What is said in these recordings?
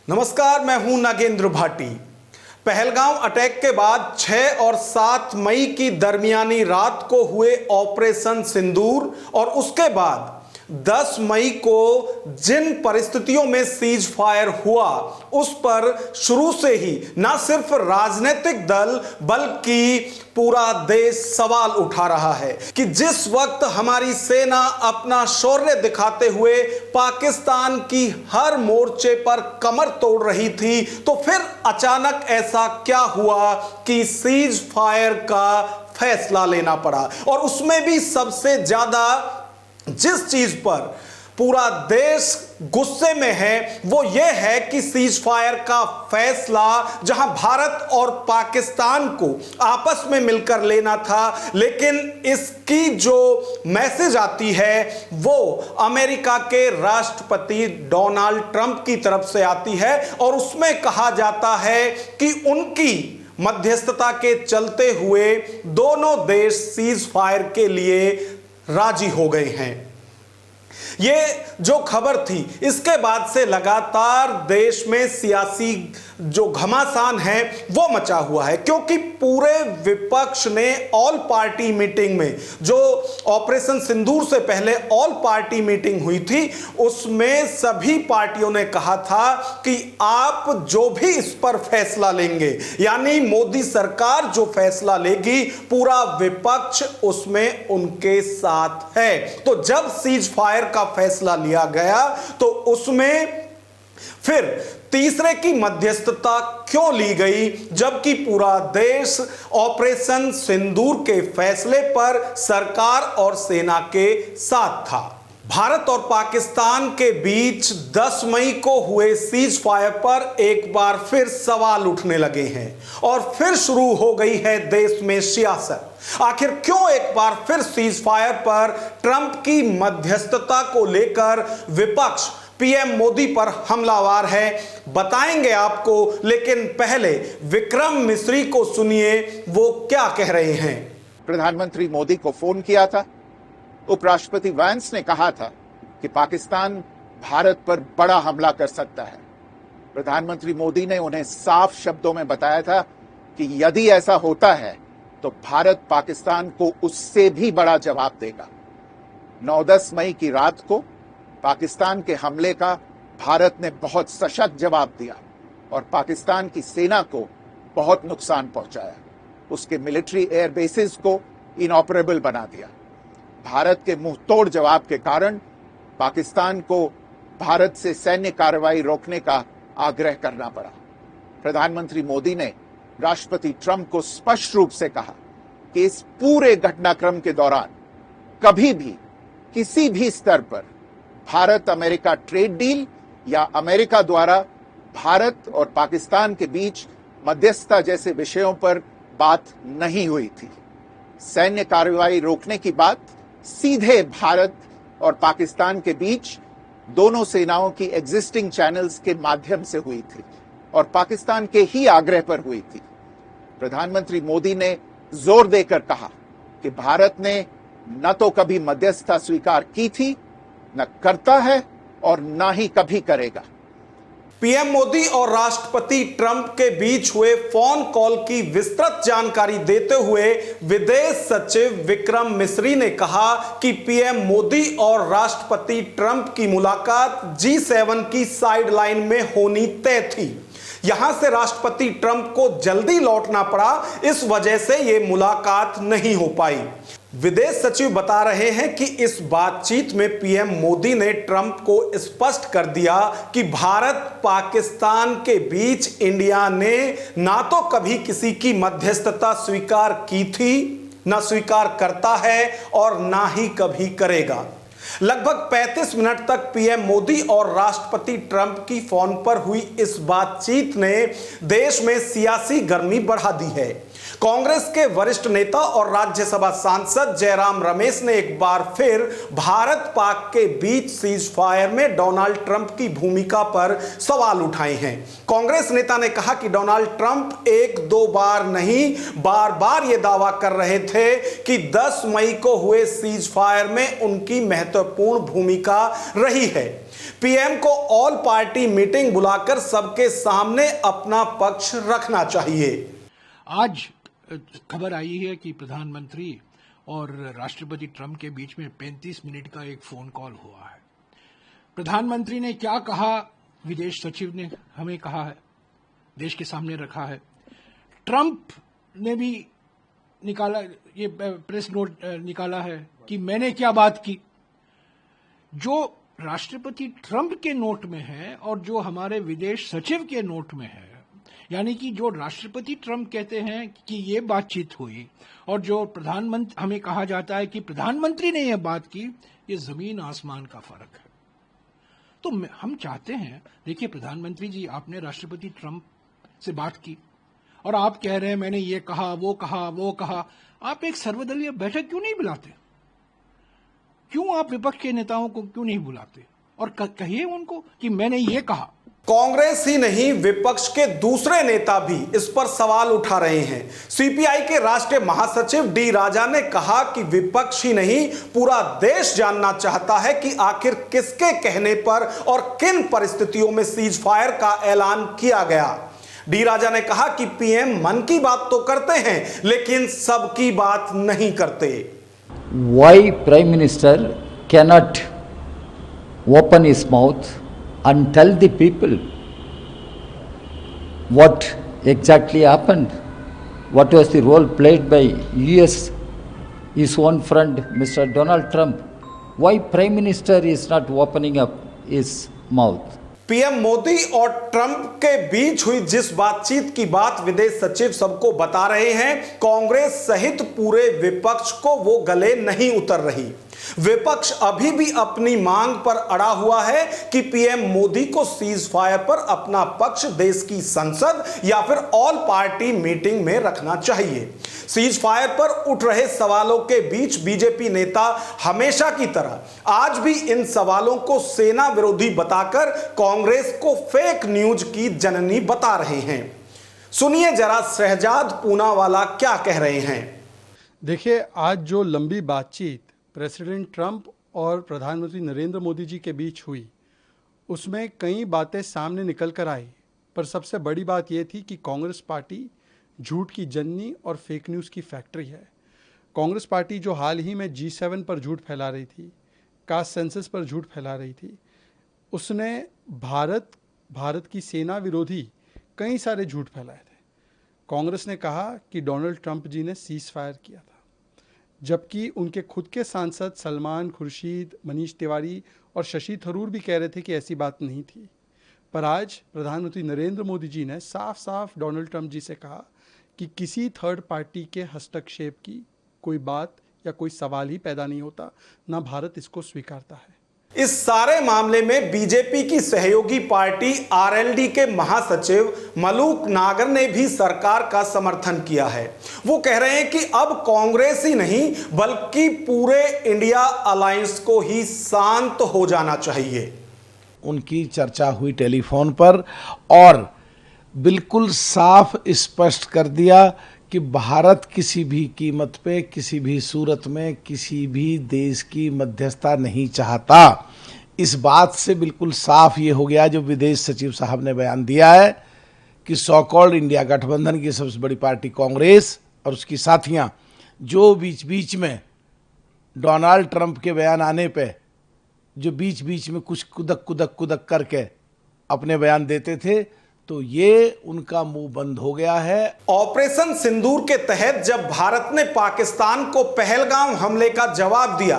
नमस्कार, मैं हूं नागेंद्र भाटी। पहलगांव अटैक के बाद 6 और 7 मई की दरमियानी रात को हुए ऑपरेशन सिंदूर और उसके बाद 10 मई को जिन परिस्थितियों में सीज फायर हुआ उस पर शुरू से ही ना सिर्फ राजनीतिक दल बल्कि पूरा देश सवाल उठा रहा है कि जिस वक्त हमारी सेना अपना शौर्य दिखाते हुए पाकिस्तान की हर मोर्चे पर कमर तोड़ रही थी, तो फिर अचानक ऐसा क्या हुआ कि सीज फायर का फैसला लेना पड़ा। और उसमें भी सबसे ज्यादा जिस चीज पर पूरा देश गुस्से में है वो ये है कि सीज फायर का फैसला जहां भारत और पाकिस्तान को आपस में मिलकर लेना था, लेकिन इसकी जो मैसेज आती है वो अमेरिका के राष्ट्रपति डोनाल्ड ट्रंप की तरफ से आती है और उसमें कहा जाता है कि उनकी मध्यस्थता के चलते हुए दोनों देश सीज फायर के लिए राजी हो गए हैं। ये जो खबर थी इसके बाद से लगातार देश में सियासी जो घमासान है वो मचा हुआ है, क्योंकि पूरे विपक्ष ने ऑल पार्टी मीटिंग में जो ऑपरेशन सिंदूर से पहले ऑल पार्टी मीटिंग हुई थी उसमें सभी पार्टियों ने कहा था कि आप जो भी इस पर फैसला लेंगे, यानी मोदी सरकार जो फैसला लेगी, पूरा विपक्ष उसमें उनके साथ है। तो जब सीज फायर का फैसला लिया गया तो उसमें फिर तीसरे की मध्यस्थता क्यों ली गई, जबकि पूरा देश ऑपरेशन सिंदूर के फैसले पर सरकार और सेना के साथ था। भारत और पाकिस्तान के बीच 10 मई को हुए सीज फायर पर एक बार फिर सवाल उठने लगे हैं और फिर शुरू हो गई है देश में सियासत। आखिर क्यों एक बार फिर सीज फायर पर ट्रंप की मध्यस्थता को लेकर विपक्ष पीएम मोदी पर हमलावर है, बताएंगे आपको। लेकिन पहले विक्रम मिस्री को सुनिए, वो क्या कह रहे हैं। प्रधानमंत्री मोदी को फोन किया था, उपराष्ट्रपति वैंस ने कहा था कि पाकिस्तान भारत पर बड़ा हमला कर सकता है। प्रधानमंत्री मोदी ने उन्हें साफ शब्दों में बताया था कि यदि ऐसा होता है तो भारत पाकिस्तान को उससे भी बड़ा जवाब देगा। 9-10 मई की रात को पाकिस्तान के हमले का भारत ने बहुत सशक्त जवाब दिया और पाकिस्तान की सेना को बहुत नुकसान पहुंचाया। उसके मिलिट्री एयर बेसिस को इनऑपरेबल बना दिया। भारत के मुंह तोड़ जवाब के कारण पाकिस्तान को भारत से सैन्य कार्रवाई रोकने का आग्रह करना पड़ा। प्रधानमंत्री मोदी ने राष्ट्रपति ट्रंप को स्पष्ट रूप से कहा कि इस पूरे घटनाक्रम के दौरान कभी भी किसी भी स्तर पर भारत अमेरिका ट्रेड डील या अमेरिका द्वारा भारत और पाकिस्तान के बीच मध्यस्थता जैसे विषयों पर बात नहीं हुई थी। सैन्य कार्रवाई रोकने की बात सीधे भारत और पाकिस्तान के बीच दोनों सेनाओं की एग्जिस्टिंग चैनल्स के माध्यम से हुई थी और पाकिस्तान के ही आग्रह पर हुई थी। प्रधानमंत्री मोदी ने जोर देकर कहा कि भारत ने न तो कभी मध्यस्थता स्वीकार की थी, न करता है और न ही कभी करेगा। पीएम मोदी और राष्ट्रपति ट्रंप के बीच हुए फोन कॉल की विस्तृत जानकारी देते हुए विदेश सचिव विक्रम मिस्री ने कहा कि पीएम मोदी और राष्ट्रपति ट्रंप की मुलाकात G7 की साइडलाइन में होनी तय थी। यहां से राष्ट्रपति ट्रंप को जल्दी लौटना पड़ा, इस वजह से यह मुलाकात नहीं हो पाई। विदेश सचिव बता रहे हैं कि इस बातचीत में पीएम मोदी ने ट्रंप को स्पष्ट कर दिया कि भारत पाकिस्तान के बीच इंडिया ने ना तो कभी किसी की मध्यस्थता स्वीकार की थी, ना स्वीकार करता है और ना ही कभी करेगा। लगभग 35 मिनट तक पीएम मोदी और राष्ट्रपति ट्रंप की फोन पर हुई इस बातचीत ने देश में सियासी गर्मी बढ़ा दी है। कांग्रेस के वरिष्ठ नेता और राज्यसभा सांसद जयराम रमेश ने एक बार फिर भारत पाक के बीच सीज फायर में डोनाल्ड ट्रंप की भूमिका पर सवाल उठाए हैं। कांग्रेस नेता ने कहा कि डोनाल्ड ट्रंप एक दो बार नहीं, बार बार यह दावा कर रहे थे कि 10 मई को हुए सीज फायर में उनकी महत्वपूर्ण भूमिका रही है। पीएम को ऑल पार्टी मीटिंग बुलाकर सबके सामने अपना पक्ष रखना चाहिए। आज खबर आई है कि प्रधानमंत्री और राष्ट्रपति ट्रंप के बीच में 35 मिनट का एक फोन कॉल हुआ है। प्रधानमंत्री ने क्या कहा, विदेश सचिव ने हमें कहा है, देश के सामने रखा है। ट्रंप ने भी निकाला, ये प्रेस नोट निकाला है कि मैंने क्या बात की। जो राष्ट्रपति ट्रंप के नोट में है और जो हमारे विदेश सचिव के नोट में है, यानी कि जो राष्ट्रपति ट्रंप कहते हैं कि ये बातचीत हुई और जो प्रधानमंत्री, हमें कहा जाता है कि प्रधानमंत्री ने यह बात की, ये जमीन आसमान का फर्क है। तो हम चाहते हैं, देखिए प्रधानमंत्री जी, आपने राष्ट्रपति ट्रंप से बात की और आप कह रहे हैं मैंने ये कहा, वो कहा, वो कहा। आप एक सर्वदलीय बैठक क्यों नहीं बुलाते? क्यों आप विपक्ष के नेताओं को क्यों नहीं बुलाते और कहिए उनको कि मैंने ये कहा। कांग्रेस ही नहीं, विपक्ष के दूसरे नेता भी इस पर सवाल उठा रहे हैं। सीपीआई के राष्ट्रीय महासचिव डी राजा ने कहा कि विपक्ष ही नहीं, पूरा देश जानना चाहता है कि आखिर किसके कहने पर और किन परिस्थितियों में सीज फायर का ऐलान किया गया। डी राजा ने कहा कि पीएम मन की बात तो करते हैं, लेकिन सबकी बात नहीं करते। Why Prime Minister cannot open his mouth and tell the people what exactly happened? What was the role played by US, his own friend Mr. Donald Trump? Why Prime Minister is not opening up his mouth? PM Modi और Trump के बीच हुई जिस बातचीत की बात विदेश सचिव सबको बता रहे हैं, कांग्रेस सहित पूरे विपक्ष को वो गले नहीं उतर रही। विपक्ष अभी भी अपनी मांग पर अड़ा हुआ है कि पीएम मोदी को सीज फायर पर अपना पक्ष देश की संसद या फिर ऑल पार्टी मीटिंग में रखना चाहिए। सीज फायर पर उठ रहे सवालों के बीच बीजेपी नेता हमेशा की तरह आज भी इन सवालों को सेना विरोधी बताकर कांग्रेस को फेक न्यूज की जननी बता रहे हैं। सुनिए जरा शहजाद पूनावाला क्या कह रहे हैं। देखिए, आज जो लंबी बातचीत प्रेसिडेंट ट्रंप और प्रधानमंत्री नरेंद्र मोदी जी के बीच हुई, उसमें कई बातें सामने निकल कर आई, पर सबसे बड़ी बात यह थी कि कांग्रेस पार्टी झूठ की जननी और फेक न्यूज़ की फैक्ट्री है। कांग्रेस पार्टी जो हाल ही में G7 पर झूठ फैला रही थी, कास्ट सेंसस पर झूठ फैला रही थी, उसने भारत की सेना विरोधी कई सारे झूठ फैलाए थे। कांग्रेस ने कहा कि डोनाल्ड ट्रंप जी ने सीज फायर किया था, जबकि उनके खुद के सांसद सलमान खुर्शीद, मनीष तिवारी और शशि थरूर भी कह रहे थे कि ऐसी बात नहीं थी। पर आज प्रधानमंत्री नरेंद्र मोदी जी ने साफ साफ डोनाल्ड ट्रंप जी से कहा कि किसी थर्ड पार्टी के हस्तक्षेप की कोई बात या कोई सवाल ही पैदा नहीं होता, ना भारत इसको स्वीकारता है। इस सारे मामले में बीजेपी की सहयोगी पार्टी आरएलडी के महासचिव मलूक नागर ने भी सरकार का समर्थन किया है। वो कह रहे हैं कि अब कांग्रेस ही नहीं बल्कि पूरे इंडिया अलायंस को ही शांत हो जाना चाहिए। उनकी चर्चा हुई टेलीफोन पर और बिल्कुल साफ स्पष्ट कर दिया कि भारत किसी भी कीमत पे, किसी भी सूरत में किसी भी देश की मध्यस्थता नहीं चाहता। इस बात से बिल्कुल साफ ये हो गया जो विदेश सचिव साहब ने बयान दिया है कि सो कॉल्ड इंडिया गठबंधन की सबसे बड़ी पार्टी कांग्रेस और उसकी साथियां जो बीच बीच में डोनाल्ड ट्रंप के बयान आने पे जो बीच बीच में कुछ कुदक करके अपने बयान देते थे, तो ये उनका मुंह बंद हो गया है। ऑपरेशन सिंदूर के तहत जब भारत ने पाकिस्तान को पहलगाम हमले का जवाब दिया,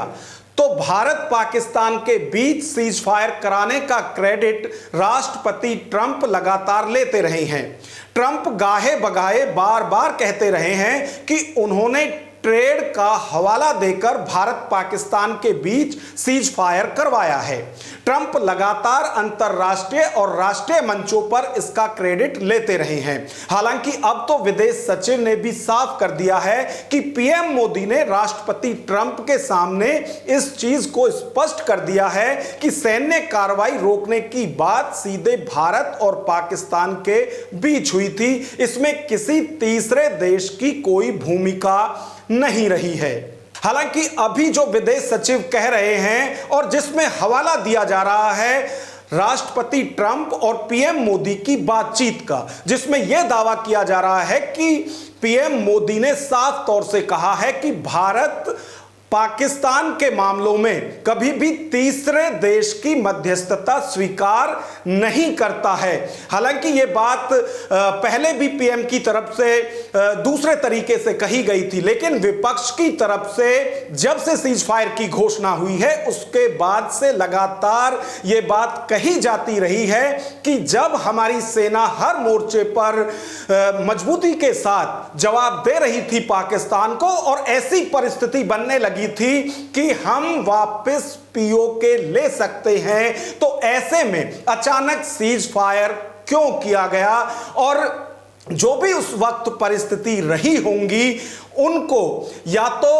तो भारत पाकिस्तान के बीच सीज फायर कराने का क्रेडिट राष्ट्रपति ट्रंप लगातार लेते रहे हैं। ट्रंप गाहे बगाहे बार बार कहते रहे हैं कि उन्होंने ट्रेड का हवाला देकर भारत पाकिस्तान के बीच सीज फायर करवाया है। ट्रंप लगातार अंतरराष्ट्रीय और राष्ट्रीय मंचों पर इसका क्रेडिट लेते रहे हैं। हालांकि अब तो विदेश सचिव ने भी साफ कर दिया है कि पीएम मोदी ने राष्ट्रपति ट्रंप के सामने इस चीज को स्पष्ट कर दिया है कि सैन्य कार्रवाई रोकने की बात सीधे भारत और पाकिस्तान के बीच हुई थी। इसमें किसी तीसरे देश की कोई भूमिका नहीं रही है। हालांकि अभी जो विदेश सचिव कह रहे हैं और जिसमें हवाला दिया जा रहा है, राष्ट्रपति ट्रंप और पीएम मोदी की बातचीत का, जिसमें यह दावा किया जा रहा है कि पीएम मोदी ने साफ तौर से कहा है कि भारत पाकिस्तान के मामलों में कभी भी तीसरे देश की मध्यस्थता स्वीकार नहीं करता है। हालांकि यह बात पहले भी पीएम की तरफ से दूसरे तरीके से कही गई थी, लेकिन विपक्ष की तरफ से जब से सीज फायर की घोषणा हुई है उसके बाद से लगातार यह बात कही जाती रही है कि जब हमारी सेना हर मोर्चे पर मजबूती के साथ जवाब दे रही थी पाकिस्तान को और ऐसी परिस्थिति बनने लगी थी कि हम वापस पीओके ले सकते हैं, तो ऐसे में अचानक सीज फायर क्यों किया गया और जो भी उस वक्त परिस्थिति रही होंगी उनको या तो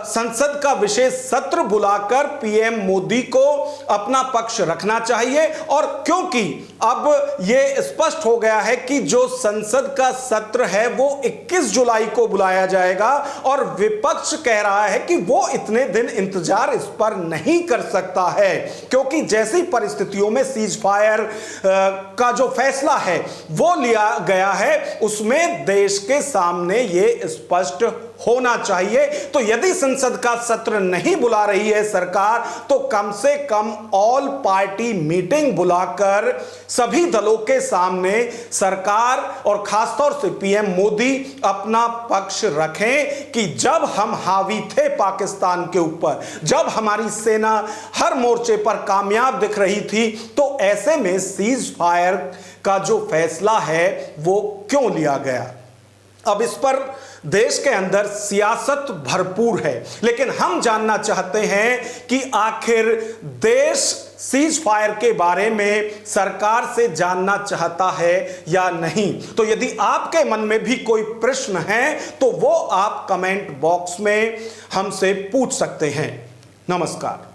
संसद का विशेष सत्र बुलाकर पीएम मोदी को अपना पक्ष रखना चाहिए, और क्योंकि अब यह स्पष्ट हो गया है कि जो संसद का सत्र है वो 21 जुलाई को बुलाया जाएगा और विपक्ष कह रहा है कि वो इतने दिन इंतजार इस पर नहीं कर सकता है, क्योंकि जैसी परिस्थितियों में सीज फायर का जो फैसला है वो लिया गया है उसमें देश के सामने ये स्पष्ट होना चाहिए। तो यदि संसद का सत्र नहीं बुला रही है सरकार, तो कम से कम ऑल पार्टी मीटिंग बुलाकर सभी दलों के सामने सरकार और खासतौर से पीएम मोदी अपना पक्ष रखें कि जब हम हावी थे पाकिस्तान के ऊपर, जब हमारी सेना हर मोर्चे पर कामयाब दिख रही थी, तो ऐसे में सीज फायर का जो फैसला है वो क्यों लिया गया। अब इस पर देश के अंदर सियासत भरपूर है, लेकिन हम जानना चाहते हैं कि आखिर देश सीज फायर के बारे में सरकार से जानना चाहता है या नहीं। तो यदि आपके मन में भी कोई प्रश्न है तो वो आप कमेंट बॉक्स में हमसे पूछ सकते हैं। नमस्कार।